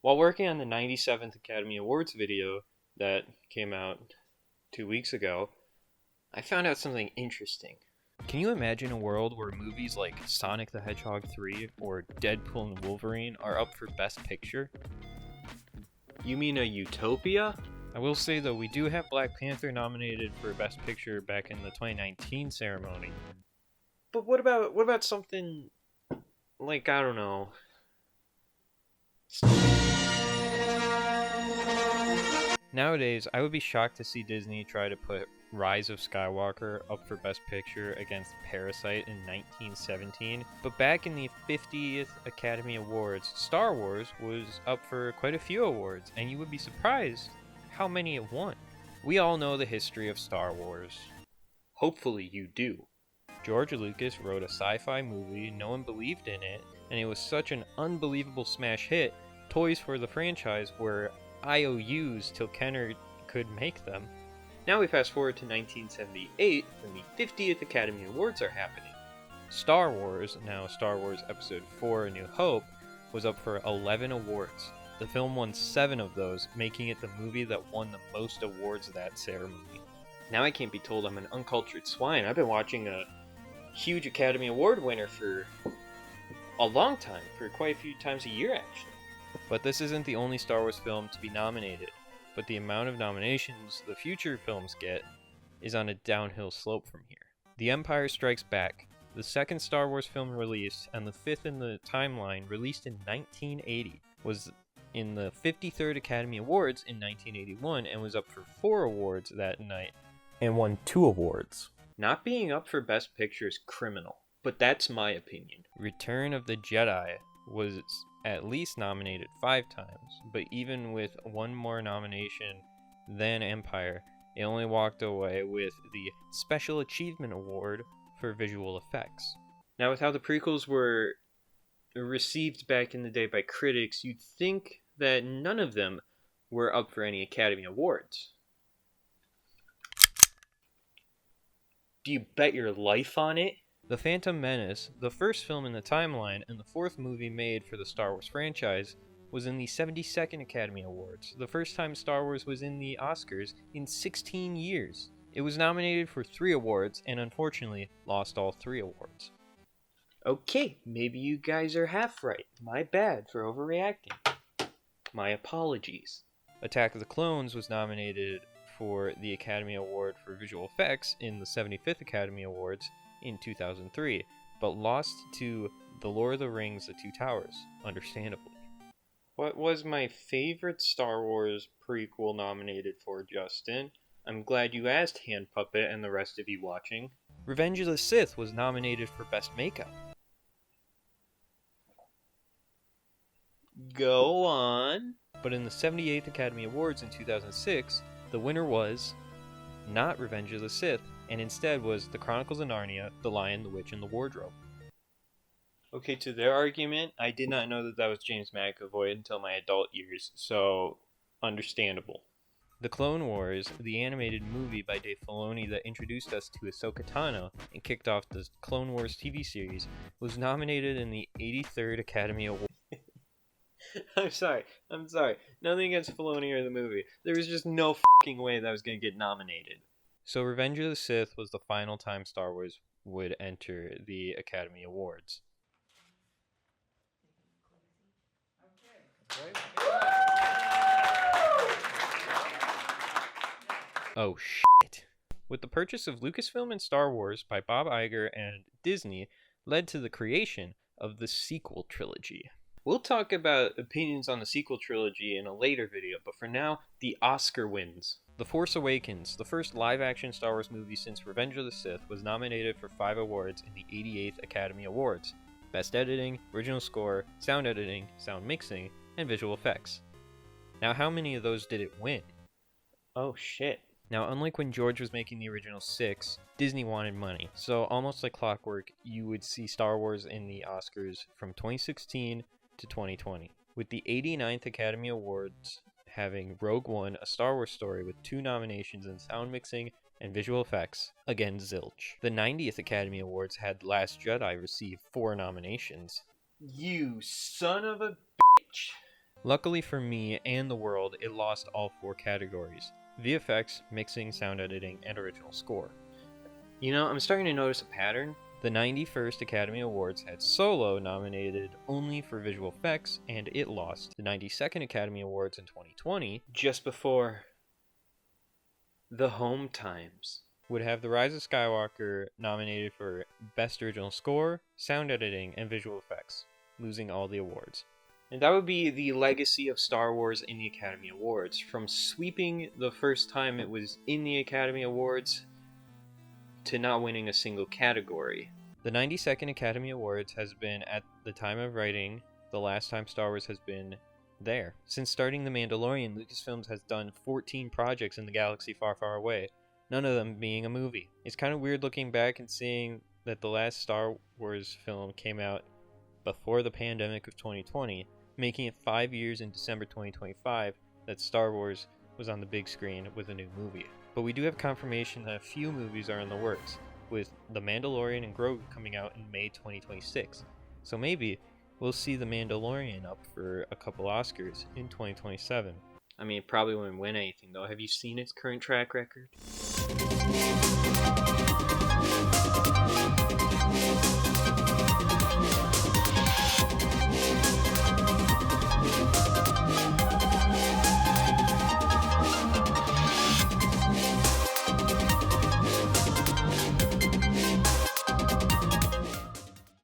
While working on the 97th Academy Awards video that came out 2 weeks ago, I found out something interesting. Can you imagine a world where movies like Sonic the Hedgehog 3 or Deadpool and Wolverine are up for Best Picture? You mean a utopia? I will say though, we do have Black Panther nominated for Best Picture back in the 2019 ceremony. But what about something like, I don't know. Nowadays, I would be shocked to see Disney try to put Rise of Skywalker up for Best Picture against Parasite in 1917, but back in the 50th Academy Awards, Star Wars was up for quite a few awards, and you would be surprised how many it won. We all know the history of Star Wars. Hopefully you do. George Lucas wrote a sci-fi movie, no one believed in it, and it was such an unbelievable smash hit, toys for the franchise were IOUs till Kenner could make them. Now we fast forward to 1978, when the 50th Academy Awards are happening. Star Wars, now Star Wars Episode 4 A New Hope, was up for 11 awards. The film won 7 of those, making it the movie that won the most awards that ceremony. Now I can't be told I'm an uncultured swine. I've been watching a huge Academy Award winner for a long time, for quite a few times a year actually. But this isn't the only Star Wars film to be nominated, but the amount of nominations the future films get is on a downhill slope from here. The Empire Strikes Back, the second Star Wars film released and the fifth in the timeline, released in 1980, was in the 53rd Academy Awards in 1981 and was up for 4 awards that night and won 2 awards. Not being up for Best Picture is criminal, but that's my opinion. Return of the Jedi was at least nominated 5 times, but even with 1 more nomination than Empire, it only walked away with the Special Achievement Award for visual effects. Now, with how the prequels were received back in the day by critics, you'd think that none of them were up for any Academy Awards. Do you bet your life on it? The Phantom Menace, the first film in the timeline and the 4th movie made for the Star Wars franchise, was in the 72nd Academy Awards, the first time Star Wars was in the Oscars in 16 years. It was nominated for 3 awards and unfortunately lost all 3 awards. Okay, maybe you guys are half right. My bad for overreacting. My apologies. Attack of the Clones was nominated for the Academy Award for Visual Effects in the 75th Academy Awards in 2003, but lost to The Lord of the Rings: The Two Towers, understandably. What was my favorite Star Wars prequel nominated for, Justin? I'm glad you asked, Hand Puppet and the rest of you watching. Revenge of the Sith was nominated for Best Makeup. Go on. But in the 78th Academy Awards in 2006, the winner was not Revenge of the Sith, and instead was The Chronicles of Narnia, The Lion, the Witch, and the Wardrobe. Okay, to their argument, I did not know that was James McAvoy until my adult years, so understandable. The Clone Wars, the animated movie by Dave Filoni that introduced us to Ahsoka Tano and kicked off the Clone Wars TV series, was nominated in the 83rd Academy Award. I'm sorry. Nothing against Filoni or the movie. There was just no fucking way that was going to get nominated. So Revenge of the Sith was the final time Star Wars would enter the Academy Awards. Oh shit. With the purchase of Lucasfilm and Star Wars by Bob Iger and Disney led to the creation of the sequel trilogy. We'll talk about opinions on the sequel trilogy in a later video, but for now, the Oscar wins. The Force Awakens, the first live-action Star Wars movie since Revenge of the Sith, was nominated for 5 awards in the 88th Academy Awards. Best Editing, Original Score, Sound Editing, Sound Mixing, and Visual Effects. Now, how many of those did it win? Oh shit. Now, unlike when George was making the original 6, Disney wanted money. So, almost like clockwork, you would see Star Wars in the Oscars from 2016 to 2020. With the 89th Academy Awards having Rogue One, a Star Wars story with 2 nominations in sound mixing and visual effects, again zilch. The 90th Academy Awards had Last Jedi receive 4 nominations. You son of a bitch. Luckily for me and the world, it lost all 4 categories: VFX, mixing, sound editing, and original score. You know, I'm starting to notice a pattern. The 91st Academy Awards had Solo nominated only for visual effects, and it lost. The 92nd Academy Awards in 2020, just before the home times, would have The Rise of Skywalker nominated for Best Original Score, Sound Editing, and Visual Effects, losing all the awards. And that would be the legacy of Star Wars in the Academy Awards, from sweeping the first time it was in the Academy Awards to not winning a single category. The 92nd Academy Awards has been, at the time of writing, the last time Star Wars has been there. Since starting The Mandalorian, Lucasfilms has done 14 projects in the galaxy far, far away, none of them being a movie. It's kind of weird looking back and seeing that the last Star Wars film came out before the pandemic of 2020, making it 5 years in December 2025 that Star Wars was on the big screen with a new movie. But we do have confirmation that a few movies are in the works, with The Mandalorian and Grogu coming out in May 2026. So maybe we'll see The Mandalorian up for a couple Oscars in 2027. I mean, it probably wouldn't win anything though. Have you seen its current track record?